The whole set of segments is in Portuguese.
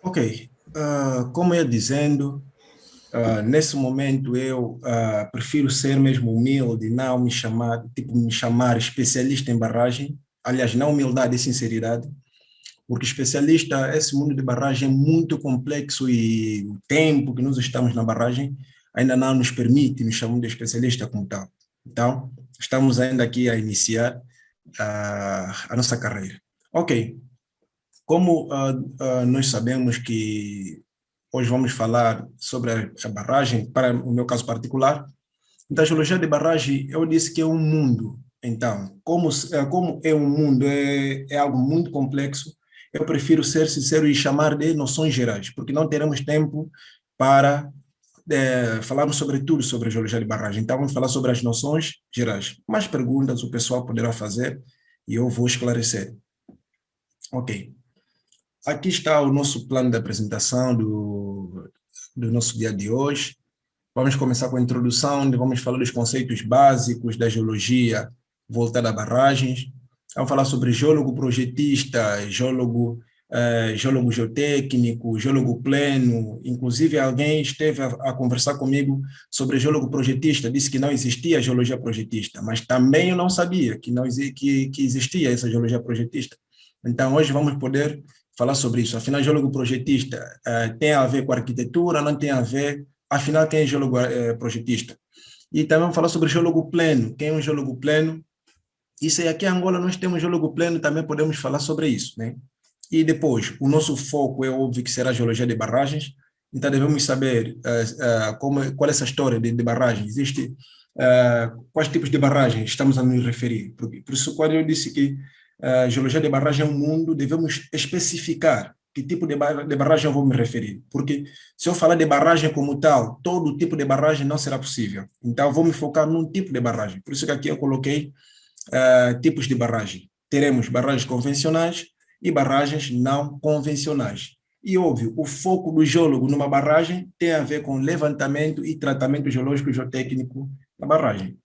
Ok, como eu ia dizendo, nesse momento eu prefiro ser mesmo humilde, não me chamar, tipo, me chamar especialista em barragem. Aliás, não humildade e sinceridade, porque especialista, esse mundo de barragem é muito complexo e o tempo que nós estamos na barragem ainda não nos permite nos chamar de especialista como tal. Então, estamos ainda aqui a iniciar a nossa carreira. Ok, como nós sabemos que hoje vamos falar sobre a barragem, para o meu caso particular, então a geologia de barragem, eu disse que é um mundo. Então, como é um mundo, é algo muito complexo, eu prefiro ser sincero e chamar de noções gerais, porque não teremos tempo para falarmos sobre tudo sobre a geologia de barragem. Então, vamos falar sobre as noções gerais. Mais perguntas o pessoal poderá fazer e eu vou esclarecer. Ok. Aqui está o nosso plano de apresentação do nosso dia de hoje. Vamos começar com a introdução, onde vamos falar dos conceitos básicos da geologia voltada a barragens. Vamos falar sobre geólogo projetista, geólogo geotécnico, geólogo pleno. Inclusive, alguém esteve a conversar comigo sobre geólogo projetista, disse que não existia geologia projetista, mas também eu não sabia que, não, que existia essa geologia projetista. Então, hoje vamos poder falar sobre isso. Afinal, geólogo projetista tem a ver com arquitetura, não tem a ver. Afinal, quem é geólogo projetista? E também vamos falar sobre geólogo pleno. Quem é um geólogo pleno? Isso aí, aqui em Angola nós temos geólogo pleno, também podemos falar sobre isso, né? E depois, o nosso foco é óbvio que será a geologia de barragens, então devemos saber qual é essa história de barragem. Existe, quais tipos de barragens estamos a nos referir. Por isso, quando eu disse que a geologia de barragem é um mundo, devemos especificar que tipo de barragem eu vou me referir. Porque se eu falar de barragem como tal, todo tipo de barragem não será possível. Então, eu vou me focar num tipo de barragem. Por isso que aqui eu coloquei tipos de barragem. Teremos barragens convencionais e barragens não convencionais. E, óbvio, o foco do geólogo numa barragem tem a ver com levantamento e tratamento geológico e geotécnico da barragem.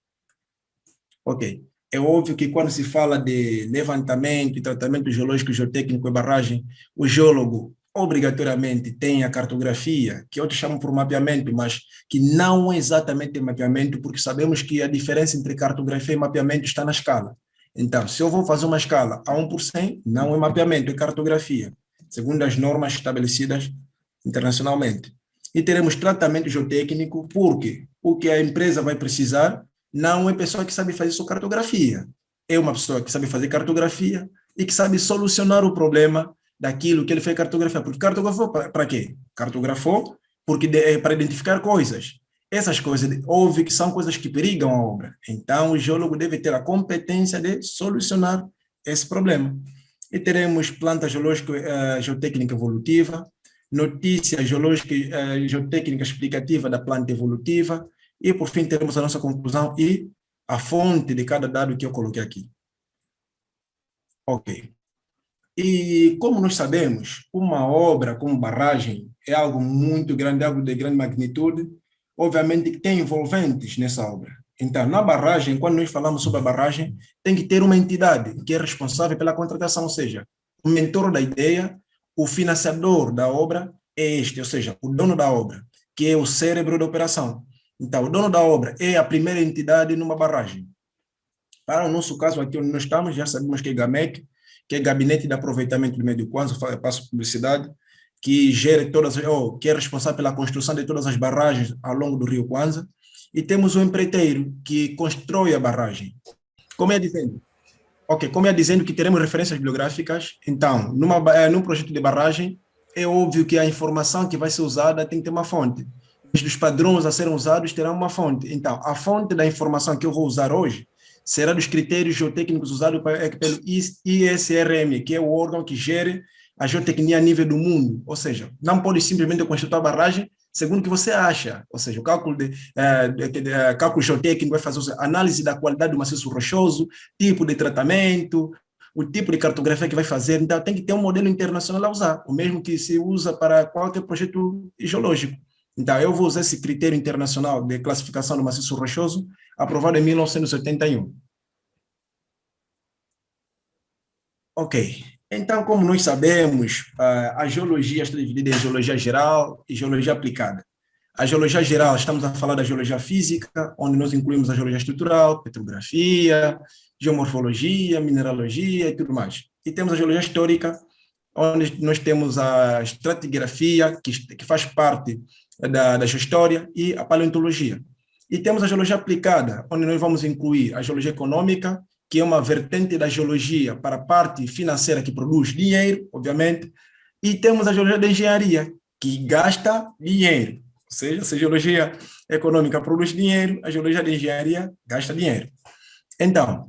Ok. É óbvio que quando se fala de levantamento e tratamento geológico e geotécnico da barragem, o geólogo obrigatoriamente tem a cartografia, que outros chamam por mapeamento, mas que não é exatamente mapeamento, porque sabemos que a diferença entre cartografia e mapeamento está na escala. Então, se eu vou fazer uma escala a 1%, não é mapeamento, é cartografia, segundo as normas estabelecidas internacionalmente. E teremos tratamento geotécnico, porque o que a empresa vai precisar não é pessoa que sabe fazer só cartografia. É uma pessoa que sabe fazer cartografia e que sabe solucionar o problema daquilo que ele fez cartografia. Porque cartografou para quê? Cartografou porque é para identificar coisas. Essas coisas, óbvio que são coisas que perigam a obra. Então, o geólogo deve ter a competência de solucionar esse problema. E teremos planta geológica, geotécnica evolutiva, notícia geológica, geotécnica explicativa da planta evolutiva, e, por fim, teremos a nossa conclusão e a fonte de cada dado que eu coloquei aqui. Ok. E, como nós sabemos, uma obra como barragem é algo muito grande, algo de grande magnitude, obviamente que tem envolventes nessa obra. Então, na barragem, quando nós falamos sobre a barragem, tem que ter uma entidade que é responsável pela contratação, ou seja, o mentor da ideia, o financiador da obra é este, ou seja, o dono da obra, que é o cérebro da operação. Então, o dono da obra é a primeira entidade numa barragem. Para o nosso caso, aqui onde nós estamos, já sabemos que é GAMEC, que é Gabinete de Aproveitamento do Médio Kwanza, passo publicidade, que gera todas, ou que é responsável pela construção de todas as barragens ao longo do Rio Kwanza, e temos o empreiteiro, que constrói a barragem. Como é dizendo? Ok, como é dizendo que teremos referências bibliográficas, então, num projeto de barragem, é óbvio que a informação que vai ser usada tem que ter uma fonte. Os padrões a serem usados terão uma fonte. Então, a fonte da informação que eu vou usar hoje será dos critérios geotécnicos usados pelo ISRM, que é o órgão que gere a geotecnia a nível do mundo. Ou seja, não pode simplesmente construir a barragem segundo o que você acha. Ou seja, o cálculo, cálculo geotécnico vai fazer a análise da qualidade do maciço rochoso, tipo de tratamento, o tipo de cartografia que vai fazer. Então, tem que ter um modelo internacional a usar, o mesmo que se usa para qualquer projeto geológico. Então, eu vou usar esse critério internacional de classificação do maciço rochoso, aprovado em 1971. Ok. Então, como nós sabemos, a geologia está dividida em geologia geral e geologia aplicada. A geologia geral, estamos a falar da geologia física, onde nós incluímos a geologia estrutural, petrografia, geomorfologia, mineralogia e tudo mais. E temos a geologia histórica, onde nós temos a estratigrafia, que faz parte da geohistória, e a paleontologia. E temos a geologia aplicada, onde nós vamos incluir a geologia econômica, que é uma vertente da geologia para a parte financeira que produz dinheiro, obviamente, e temos a geologia da engenharia, que gasta dinheiro. Ou seja, se a geologia econômica produz dinheiro, a geologia da engenharia gasta dinheiro. Então,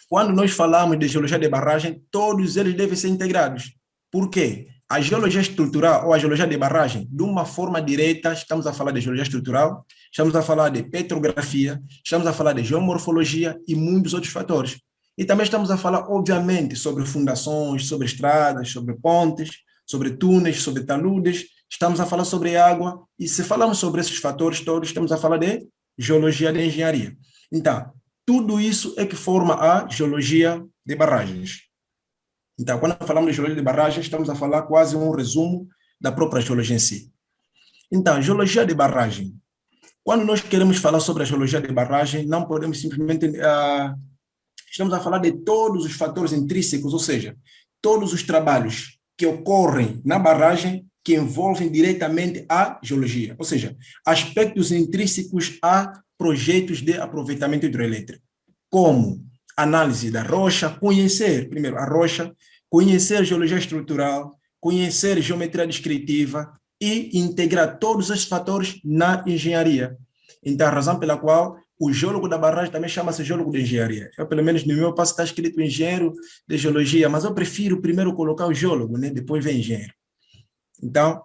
quando nós falamos de geologia de barragem, todos eles devem ser integrados. Por quê? A geologia estrutural ou a geologia de barragem, de uma forma direta, estamos a falar de geologia estrutural, estamos a falar de petrografia, estamos a falar de geomorfologia e muitos outros fatores. E também estamos a falar, obviamente, sobre fundações, sobre estradas, sobre pontes, sobre túneis, sobre taludes, estamos a falar sobre água, e se falamos sobre esses fatores todos, estamos a falar de geologia de engenharia. Então, tudo isso é que forma a geologia de barragens. Então, quando falamos de geologia de barragens, estamos a falar quase um resumo da própria geologia em si. Então, geologia de barragem. Quando nós queremos falar sobre a geologia de barragem, não podemos simplesmente... estamos a falar de todos os fatores intrínsecos, ou seja, todos os trabalhos que ocorrem na barragem que envolvem diretamente a geologia, ou seja, aspectos intrínsecos a projetos de aproveitamento hidroelétrico, como análise da rocha, conhecer, primeiro, a rocha, conhecer geologia estrutural, conhecer geometria descritiva e integrar todos esses fatores na engenharia. Então, a razão pela qual o geólogo da barragem também chama-se geólogo de engenharia. Eu, pelo menos no meu passo está escrito engenheiro de geologia, mas eu prefiro primeiro colocar o geólogo, né? Depois vem engenheiro. Então,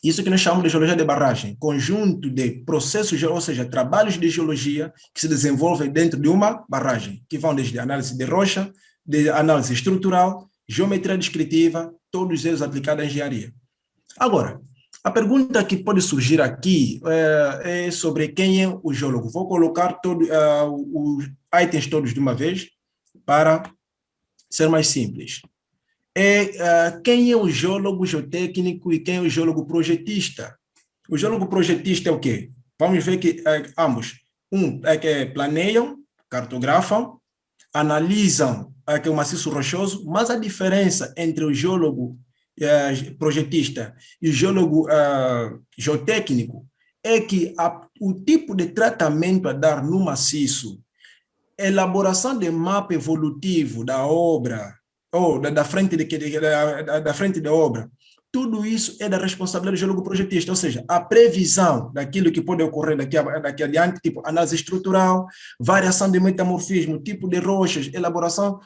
isso que nós chamamos de geologia de barragem, conjunto de processos, ou seja, trabalhos de geologia que se desenvolvem dentro de uma barragem, que vão desde análise de rocha, de análise estrutural, geometria descritiva, todos eles aplicados à engenharia. Agora, a pergunta que pode surgir aqui é sobre quem é o geólogo. Vou colocar os itens todos de uma vez para ser mais simples. Quem é o geólogo geotécnico e quem é o geólogo projetista? O geólogo projetista é o quê? Vamos ver que ambos, que planeiam, cartografam, analisam que é o maciço rochoso, mas a diferença entre o geólogo projetista e o geólogo geotécnico é que o tipo de tratamento a dar no maciço, elaboração de mapa evolutivo da obra, ou da frente da frente da obra, tudo isso é da responsabilidade do geólogo projetista, ou seja, a previsão daquilo que pode ocorrer daqui adiante, tipo análise estrutural, variação de metamorfismo, tipo de rochas, elaboração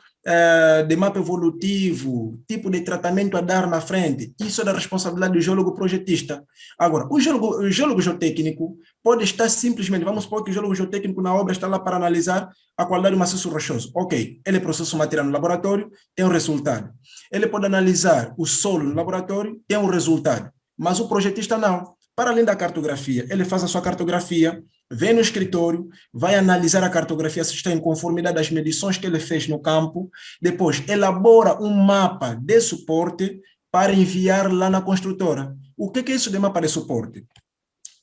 de mapa evolutivo, tipo de tratamento a dar na frente, isso é da responsabilidade do geólogo projetista. Agora, o geólogo geotécnico pode estar simplesmente, vamos supor que o geólogo geotécnico na obra está lá para analisar a qualidade do maciço rochoso. Ok, ele processa o material no laboratório, tem um resultado. Ele pode analisar o solo no laboratório, tem um resultado. Mas o projetista não. Para além da cartografia, ele faz a sua cartografia, vem no escritório, vai analisar a cartografia se está em conformidade às medições que ele fez no campo, depois elabora um mapa de suporte para enviar lá na construtora. O que é isso de mapa de suporte?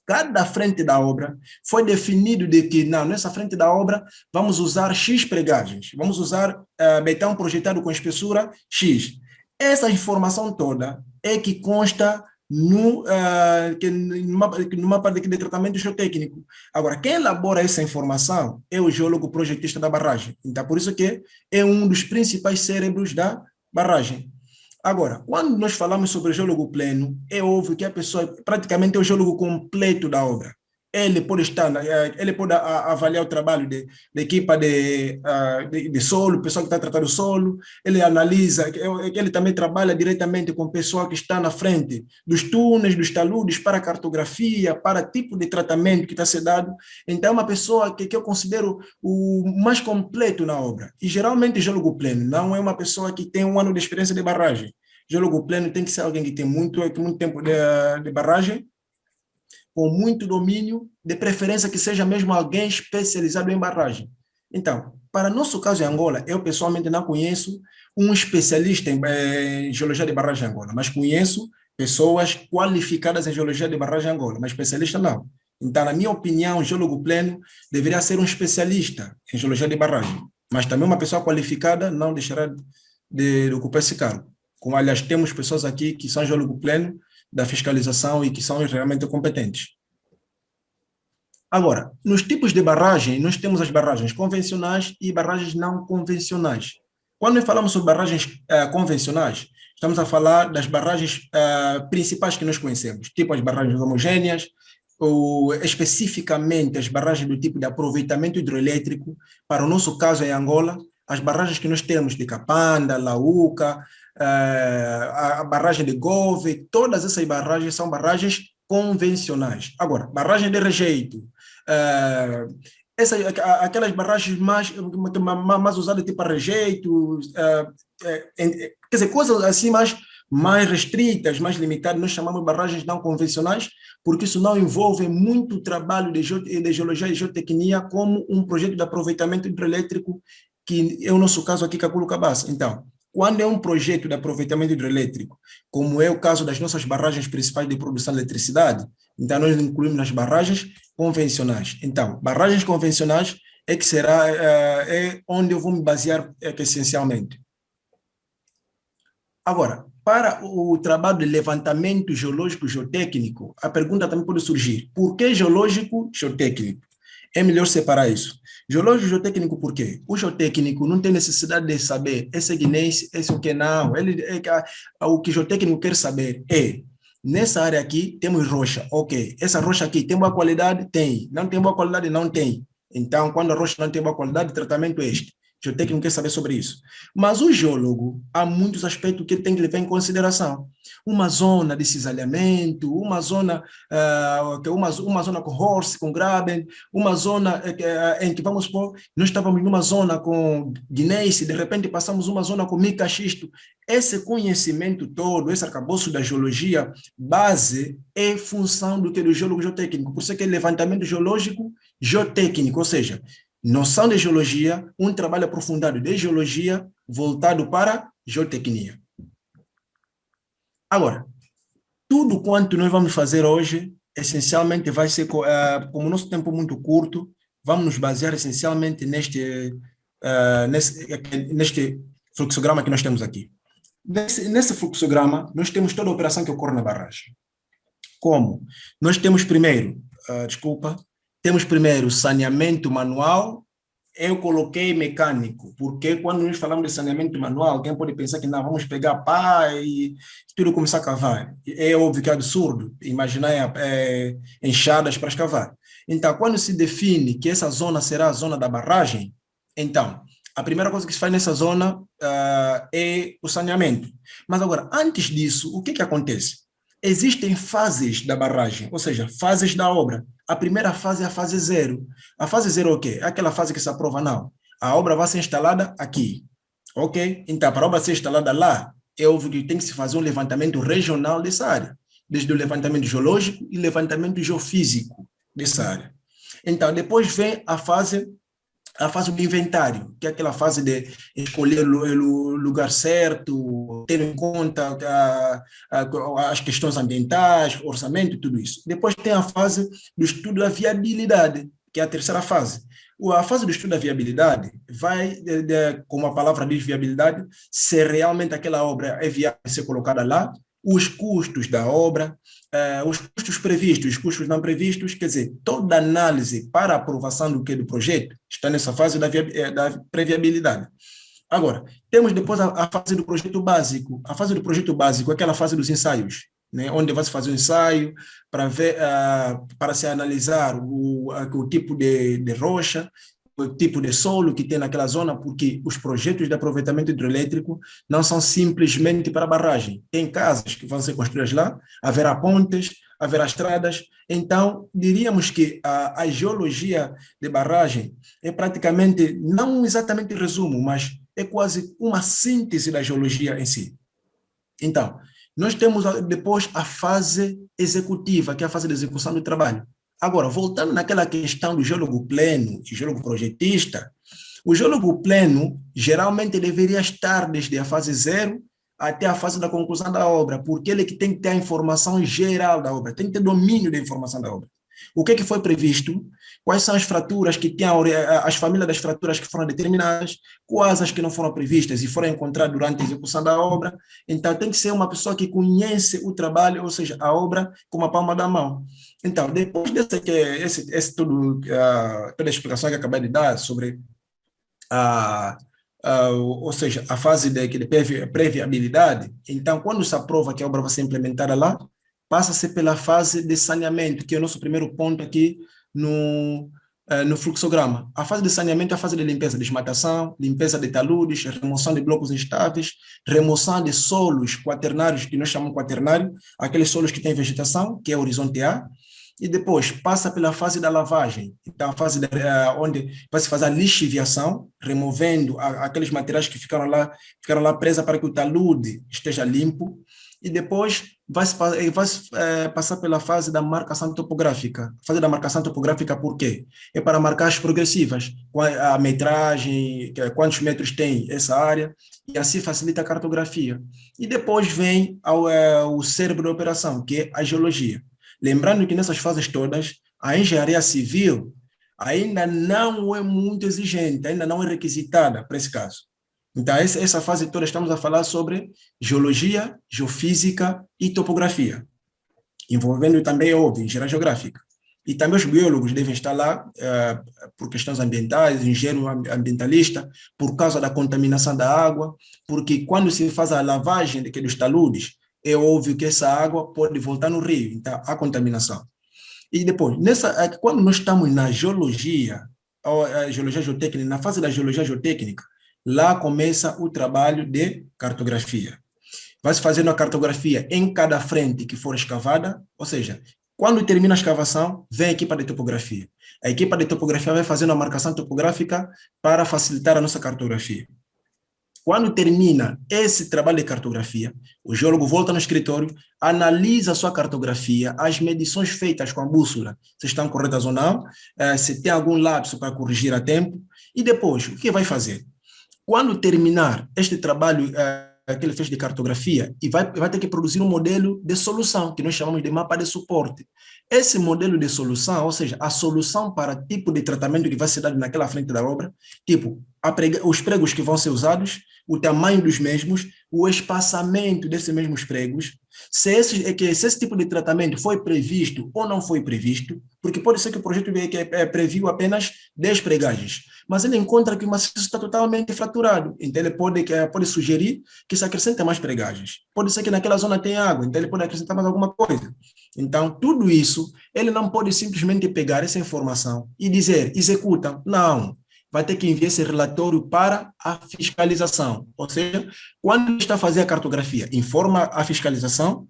Cada frente da obra foi definido de que, não, nessa frente da obra vamos usar X pregagens, vamos usar betão projetado com espessura X. Essa informação toda é que consta numa parte de tratamento geotécnico. Agora, quem elabora essa informação é o geólogo projetista da barragem. Então, por isso que é um dos principais cérebros da barragem. Agora, quando nós falamos sobre o geólogo pleno, é óbvio que a pessoa praticamente é o geólogo completo da obra. Ele pode avaliar o trabalho da equipa de solo, o pessoal que está tratando o solo, ele analisa, ele também trabalha diretamente com o pessoal que está na frente dos túneis, dos taludes, para cartografia, para tipo de tratamento que está sendo dado. Então, é uma pessoa que eu considero o mais completo na obra. E geralmente, geólogo pleno não é uma pessoa que tem 1 ano de experiência de barragem. Geólogo pleno tem que ser alguém que tem muito tempo de barragem, com muito domínio, de preferência que seja mesmo alguém especializado em barragem. Então, para nosso caso em Angola, eu pessoalmente não conheço um especialista em geologia de barragem em Angola, mas conheço pessoas qualificadas em geologia de barragem em Angola, mas especialista não. Então, na minha opinião, o geólogo pleno deveria ser um especialista em geologia de barragem, mas também uma pessoa qualificada não deixará de ocupar esse cargo. Como, aliás, temos pessoas aqui que são geólogo pleno da fiscalização e que são realmente competentes. Agora, nos tipos de barragem, nós temos as barragens convencionais e barragens não convencionais. Quando nós falamos sobre barragens convencionais, estamos a falar das barragens principais que nós conhecemos, tipo as barragens homogêneas, ou especificamente as barragens do tipo de aproveitamento hidroelétrico. Para o nosso caso em Angola, as barragens que nós temos de Capanda, Lauca, a barragem de Gove, todas essas barragens são barragens convencionais. Agora, barragem de rejeito, aquelas barragens mais usadas tipo a rejeito, quer dizer, coisas assim mais restritas, mais limitadas, nós chamamos de barragens não convencionais, porque isso não envolve muito trabalho de geologia e geotecnia como um projeto de aproveitamento hidroelétrico, que é o nosso caso aqui, Caculo Cabaça. Então, quando é um projeto de aproveitamento hidroelétrico, como é o caso das nossas barragens principais de produção de eletricidade, então nós incluímos nas barragens convencionais. Então, barragens convencionais é que será onde eu vou me basear essencialmente. Agora, para o trabalho de levantamento geológico geotécnico, a pergunta também pode surgir: por que geológico geotécnico? É melhor separar isso. Geológico geotécnico por quê? O geotécnico não tem necessidade de saber esse guinense, esse o que não. O que o geotécnico quer saber é: nessa área aqui temos rocha, ok. Essa rocha aqui tem boa qualidade? Tem. Não tem boa qualidade? Não tem. Então, quando a rocha não tem boa qualidade, o tratamento é este. O geotécnico quer saber sobre isso. Mas o geólogo, há muitos aspectos que ele tem que levar em consideração. Uma zona de cisalhamento, uma zona com horse, com graben, uma zona em que, vamos supor, nós estávamos numa zona com gneiss, de repente passamos uma zona com mica xisto. Esse conhecimento todo, esse arcabouço da geologia, base é função do que do geólogo geotécnico. Por isso é que é levantamento geológico geotécnico, ou seja, noção de geologia, um trabalho aprofundado de geologia voltado para geotecnia. Agora, tudo quanto nós vamos fazer hoje, essencialmente vai ser, como o nosso tempo é muito curto, vamos nos basear essencialmente neste fluxograma que nós temos aqui. Nesse fluxograma, nós temos toda a operação que ocorre na barragem. Como? Nós temos primeiro, temos primeiro saneamento manual. Eu coloquei mecânico, porque quando nós falamos de saneamento manual, alguém pode pensar que não, vamos pegar pá e tudo começar a cavar. É óbvio que é absurdo imaginar enxadas para escavar. Então, quando se define que essa zona será a zona da barragem, então, a primeira coisa que se faz nessa zona é o saneamento. Mas agora, antes disso, o que acontece? Existem fases da barragem, ou seja, fases da obra. A primeira fase é a fase zero. A fase zero é o quê? É aquela fase que se aprova, não. A obra vai ser instalada aqui. Ok? Então, para a obra ser instalada lá, é óbvio que tem que se fazer um levantamento regional dessa área, desde o levantamento geológico e levantamento geofísico dessa área. Então, depois vem a fase do inventário, que é aquela fase de escolher o lugar certo, ter em conta as questões ambientais, orçamento, tudo isso. Depois tem a fase do estudo da viabilidade, que é a terceira fase. A fase do estudo da viabilidade vai, como a palavra diz, viabilidade, se realmente aquela obra é viável ser colocada lá, os custos da obra, os custos previstos, os custos não previstos, quer dizer, toda análise para a aprovação do projeto está nessa fase da pré-viabilidade. Agora, temos depois a fase do projeto básico. A fase do projeto básico é aquela fase dos ensaios, né, onde vai se fazer um ensaio para ver, para se analisar o tipo de rocha, o tipo de solo que tem naquela zona, porque os projetos de aproveitamento hidroelétrico não são simplesmente para barragem. Tem casas que vão ser construídas lá, haverá pontes, haverá estradas. Então, diríamos que a geologia de barragem é praticamente, não exatamente resumo, mas é quase uma síntese da geologia em si. Então, nós temos depois a fase executiva, que é a fase de execução do trabalho. Agora, voltando naquela questão do geólogo pleno e geólogo projetista, O geólogo pleno geralmente deveria estar desde a fase zero até a fase da conclusão da obra, porque ele que tem que ter a informação geral da obra, tem que ter domínio da informação da obra. O que é que foi previsto? Quais são as fraturas que têm as famílias das fraturas que foram determinadas, quais as que não foram previstas e foram encontradas durante a execução da obra. Então, tem que ser uma pessoa que conhece o trabalho, ou seja, a obra com a palma da mão. Então, depois toda a explicação que eu acabei de dar sobre ou seja, a fase de pré-viabilidade, então, quando se aprova que a obra vai ser implementada lá, passa-se pela fase de saneamento, que é o nosso primeiro ponto aqui no fluxograma. A fase de saneamento é a fase de limpeza, desmatação, limpeza de taludes, remoção de blocos instáveis, remoção de solos quaternários, que nós chamamos quaternário, aqueles solos que têm vegetação, que é horizonte A, e depois passa pela fase da lavagem, então a fase onde vai se fazer a lixiviação, removendo aqueles materiais que ficaram lá presos para que o talude esteja limpo, e depois passar pela fase da marcação topográfica. A fase da marcação topográfica por quê? É para marcar as progressivas, a metragem, quantos metros tem essa área, e assim facilita a cartografia. E depois vem o cérebro da operação, que é a geologia. Lembrando que nessas fases todas, a engenharia civil ainda não é muito exigente, ainda não é requisitada para esse caso. Então, essa fase toda estamos a falar sobre geologia, geofísica e topografia, envolvendo também, óbvio, engenharia geográfica. E também os biólogos devem estar lá por questões ambientais, engenheiro ambientalista, por causa da contaminação da água, porque quando se faz a lavagem daqueles taludes, é óbvio que essa água pode voltar no rio, então há contaminação. E depois, quando nós estamos na geologia, a geologia geotécnica, na fase da geologia geotécnica, lá começa o trabalho de cartografia. Vai se fazendo a cartografia em cada frente que for escavada, ou seja, quando termina a escavação, vem a equipa de topografia. A equipa de topografia vai fazendo a marcação topográfica para facilitar a nossa cartografia. Quando termina esse trabalho de cartografia, o geólogo volta no escritório, analisa a sua cartografia, as medições feitas com a bússola, se estão corretas ou não, se tem algum lapso para corrigir a tempo, e depois, o que vai fazer? Quando terminar este trabalho que ele fez de cartografia, e vai ter que produzir um modelo de solução, que nós chamamos de mapa de suporte. Esse modelo de solução, ou seja, a solução para tipo de tratamento que vai ser dado naquela frente da obra, tipo, os pregos que vão ser usados, o tamanho dos mesmos, o espaçamento desses mesmos pregos, se esse tipo de tratamento foi previsto ou não foi previsto, porque pode ser que o projeto previu apenas 10 pregagens, mas ele encontra que o maciço está totalmente fraturado, então ele pode sugerir que se acrescente mais pregagens. Pode ser que naquela zona tenha água, então ele pode acrescentar mais alguma coisa. Então, tudo isso, ele não pode simplesmente pegar essa informação e dizer, executa. Não. Vai ter que enviar esse relatório para a fiscalização. Ou seja, quando ele está fazendo a cartografia, informa a fiscalização.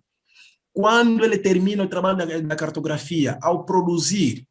Quando ele termina o trabalho da cartografia, ao produzir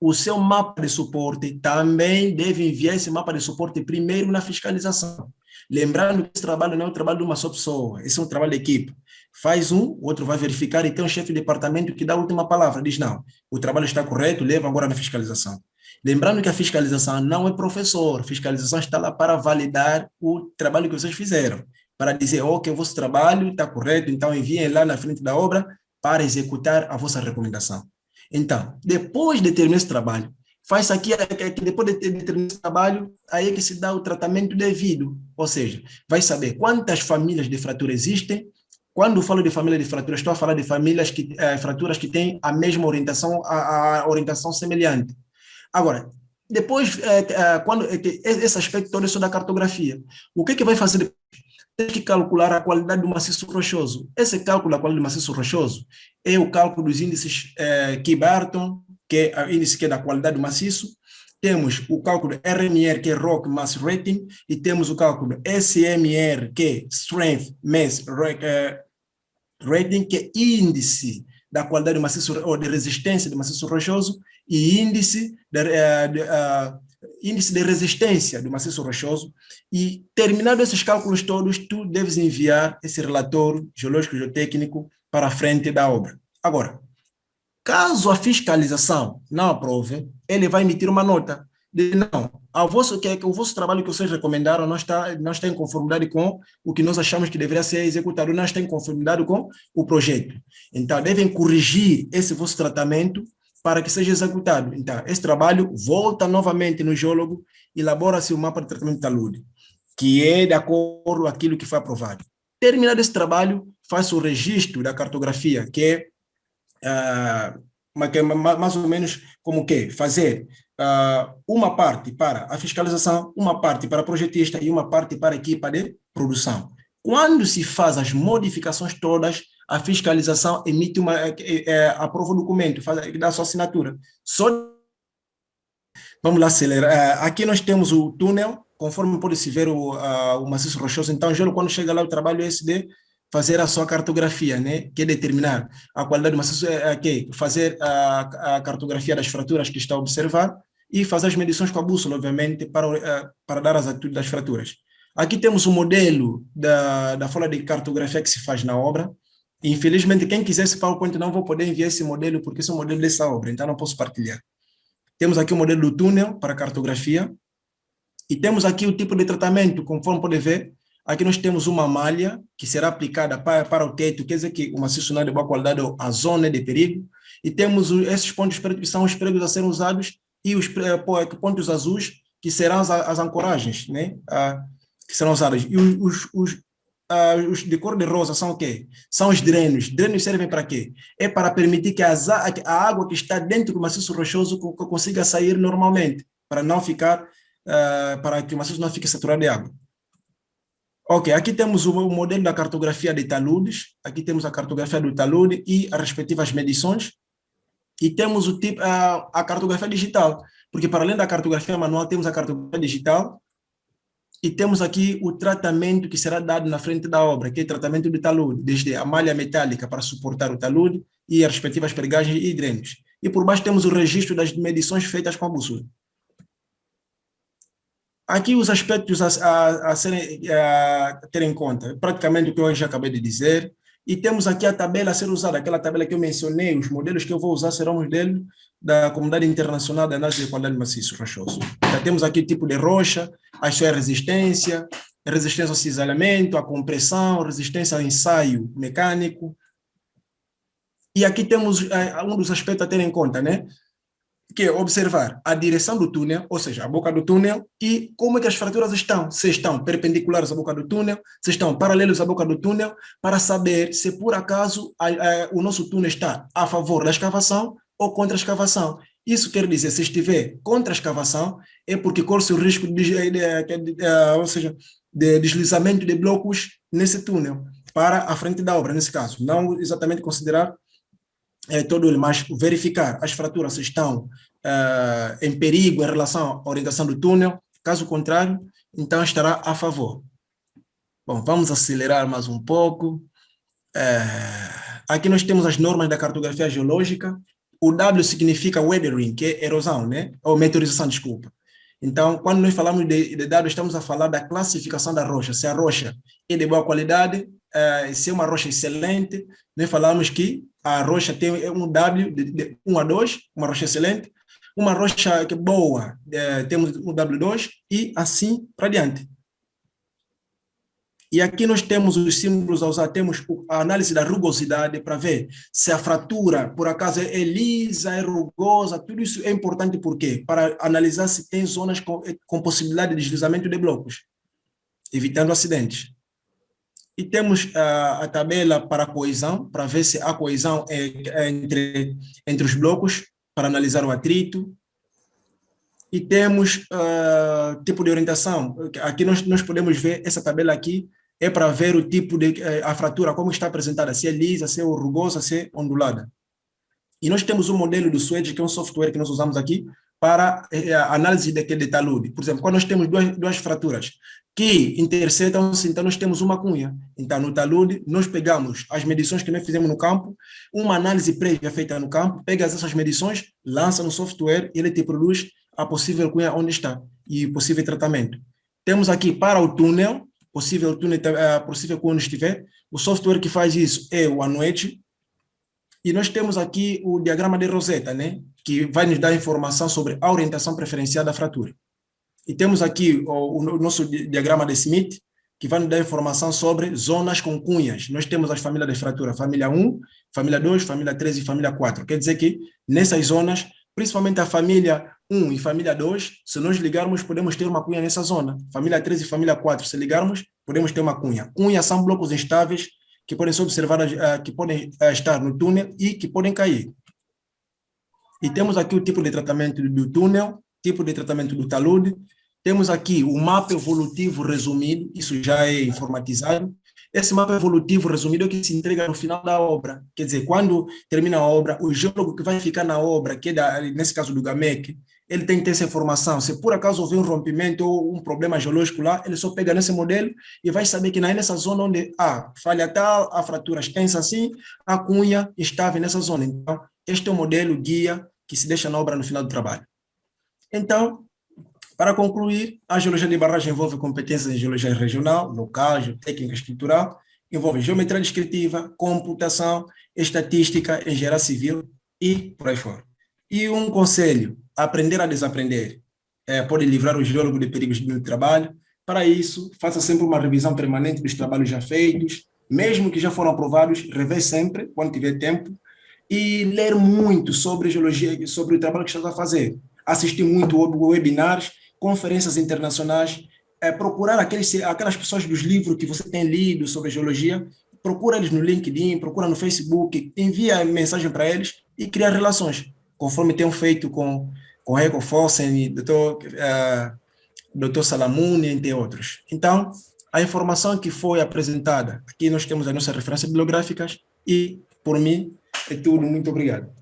o seu mapa de suporte, também deve enviar esse mapa de suporte primeiro na fiscalização. Lembrando que esse trabalho não é o trabalho de uma só pessoa, esse é um trabalho de equipe. Faz um, o outro vai verificar e tem um chefe de departamento que dá a última palavra, diz não, o trabalho está correto, leva agora na fiscalização. Lembrando que a fiscalização não é professor, a fiscalização está lá para validar o trabalho que vocês fizeram, para dizer, ok, o vosso trabalho está correto, então enviem lá na frente da obra para executar a vossa recomendação. Então, depois de terminar esse trabalho, faz aqui, depois de terminar esse trabalho, aí é que se dá o tratamento devido, ou seja, vai saber quantas famílias de fratura existem. Quando falo de família de fratura, estou a falar de fraturas que têm a mesma orientação, a orientação semelhante. Agora, depois, quando esse aspecto todo é só da cartografia, o que vai fazer depois? Tem que calcular a qualidade do maciço rochoso. Esse cálculo da qualidade do maciço rochoso é o cálculo dos índices Key-Barton, que é o índice que é da qualidade do maciço. Temos o cálculo RMR, que é Rock Mass Rating, e temos o cálculo SMR, que é Strength Mass Rating, que é índice da qualidade do maciço, ou de resistência do maciço rochoso, e índice de resistência do maciço rochoso. E, terminado esses cálculos todos, tu deves enviar esse relatório geológico geotécnico para a frente da obra. Agora, caso a fiscalização não aprove, ele vai emitir uma nota, de não, o vosso trabalho que vocês recomendaram não está em conformidade com o que nós achamos que deveria ser executado, não está em conformidade com o projeto. Então, devem corrigir esse vosso tratamento para que seja executado. Então, esse trabalho volta novamente no geólogo, elabora-se o mapa de tratamento de talude, que é de acordo com aquilo que foi aprovado. Terminado esse trabalho, faz o registro da cartografia, que é mais ou menos como que fazer uma parte para a fiscalização, uma parte para o projetista e uma parte para a equipa de produção. Quando se faz as modificações todas, a fiscalização emite aprova o documento, dá a sua assinatura. Vamos lá acelerar. Aqui nós temos o túnel, conforme pode-se ver o maciço rochoso. Então, quando chega lá, o trabalho é esse de fazer a sua cartografia, né? Que é determinar a qualidade do maciço, fazer a cartografia das fraturas que está a observar e fazer as medições com a bússola, obviamente, para dar as atitudes das fraturas. Aqui temos o modelo da folha de cartografia que se faz na obra. Infelizmente, quem quiser esse PowerPoint não vou poder enviar esse modelo, porque esse é o modelo dessa obra, então não posso partilhar. Temos aqui o modelo do túnel para cartografia e temos aqui o tipo de tratamento, conforme pode ver. Aqui nós temos uma malha que será aplicada para o teto, quer dizer que o maciço não é de boa qualidade, a zona de perigo. E temos esses pontos pretos que são os pregos a serem usados e os pontos azuis que serão as ancoragens, né? Que serão usadas. E os de cor de rosa são o quê? São os drenos. Drenos servem para quê? É para permitir que a água que está dentro do maciço rochoso consiga sair normalmente, para não ficar, para que o maciço não fique saturado de água. Ok, aqui temos o modelo da cartografia de taludes, aqui temos a cartografia do talude e as respectivas medições, e temos o tipo, a cartografia digital, porque para além da cartografia manual, temos a cartografia digital, e temos aqui o tratamento que será dado na frente da obra, que é o tratamento do talude, desde a malha metálica para suportar o talude e as respectivas pregagens e drenos. E por baixo temos o registro das medições feitas com a bússola. Aqui os aspectos a ter em conta, praticamente o que eu já acabei de dizer, e temos aqui a tabela a ser usada, aquela tabela que eu mencionei, os modelos que eu vou usar serão os modelos da Comunidade Internacional de Análise de Qualidade de Maciço Rochoso. Já temos aqui o tipo de rocha, a sua resistência ao cisalhamento, a compressão, resistência ao ensaio mecânico. E aqui temos um dos aspectos a ter em conta, né? Que é observar a direção do túnel, ou seja, a boca do túnel, e como é que as fraturas estão, se estão perpendiculares à boca do túnel, se estão paralelos à boca do túnel, para saber se por acaso o nosso túnel está a favor da escavação ou contra a escavação. Isso quer dizer, se estiver contra a escavação, é porque corre-se o risco ou seja, de deslizamento de blocos nesse túnel, para a frente da obra, nesse caso. Não exatamente considerar todo ele, mas verificar as fraturas se estão em perigo em relação à orientação do túnel, caso contrário, então estará a favor. Bom, vamos acelerar mais um pouco. Aqui nós temos as normas da cartografia geológica. O W significa weathering, que é erosão, né? Ou meteorização, desculpa. Então, quando nós falamos de W, estamos a falar da classificação da rocha. Se a rocha é de boa qualidade, se é uma rocha excelente, nós falamos que a rocha tem um W de 1 a 2, uma rocha excelente. Uma rocha que é boa, temos um W2 e assim para diante. E aqui nós temos os símbolos a usar, temos a análise da rugosidade para ver se a fratura, por acaso, é lisa, é rugosa, tudo isso é importante por quê? Para analisar se tem zonas com possibilidade de deslizamento de blocos, evitando acidentes. E temos a tabela para a coesão, para ver se há coesão entre os blocos, para analisar o atrito. E temos tipo de orientação. Aqui nós podemos ver, essa tabela aqui é para ver o tipo de a fratura, como está apresentada, se é lisa, se é rugosa, se é ondulada. E nós temos um modelo do Swedge, que é um software que nós usamos aqui para a análise daquele talude. Por exemplo, quando nós temos duas fraturas que interceptam-se, então nós temos uma cunha. Então, no talude, nós pegamos as medições que nós fizemos no campo, uma análise prévia feita no campo, pega essas medições, lança no software, ele te produz a possível cunha onde está e possível tratamento. Temos aqui para o túnel, possível cunha onde estiver, o software que faz isso é o Anuete, E nós temos aqui o diagrama de Rosetta, né? Que vai nos dar informação sobre a orientação preferencial da fratura. E temos aqui o nosso diagrama de Smith, que vai nos dar informação sobre zonas com cunhas. Nós temos as famílias de fratura, família 1, família 2, família 3 e família 4. Quer dizer que nessas zonas, principalmente a família 1 e família 2, se nós ligarmos, podemos ter uma cunha nessa zona. Família 3 e família 4, se ligarmos, podemos ter uma cunha. Cunhas são blocos instáveis que podem ser observados, que podem estar no túnel e que podem cair. E temos aqui o tipo de tratamento do túnel, tipo de tratamento do talude. Temos aqui o mapa evolutivo resumido, isso já é informatizado. Esse mapa evolutivo resumido é o que se entrega no final da obra. Quer dizer, quando termina a obra, o geólogo que vai ficar na obra, que é nesse caso do GAMEC, ele tem que ter essa informação. Se por acaso houver um rompimento ou um problema geológico lá, ele só pega nesse modelo e vai saber que nessa zona onde há falha tal, há fratura extensa assim, a cunha estava nessa zona. Então, este é o modelo guia que se deixa na obra no final do trabalho. Então, para concluir, a geologia de barragem envolve competências em geologia regional, local, geotécnica, estrutural, envolve geometria descritiva, computação, estatística, engenharia civil e por aí fora. E um conselho, aprender a desaprender. Pode livrar o geólogo de perigos do trabalho. Para isso, faça sempre uma revisão permanente dos trabalhos já feitos, mesmo que já foram aprovados, revê sempre, quando tiver tempo, e ler muito sobre geologia, sobre o trabalho que está a fazer. Assistir muito webinars, conferências internacionais, procurar aquelas pessoas dos livros que você tem lido sobre geologia, procura eles no LinkedIn, procura no Facebook, envia mensagem para eles e cria relações, conforme tenho feito com Heiko Fossen e Dr. Salamuni, entre outros. Então, a informação que foi apresentada, aqui nós temos as nossas referências bibliográficas e, por mim, é tudo. Muito obrigado.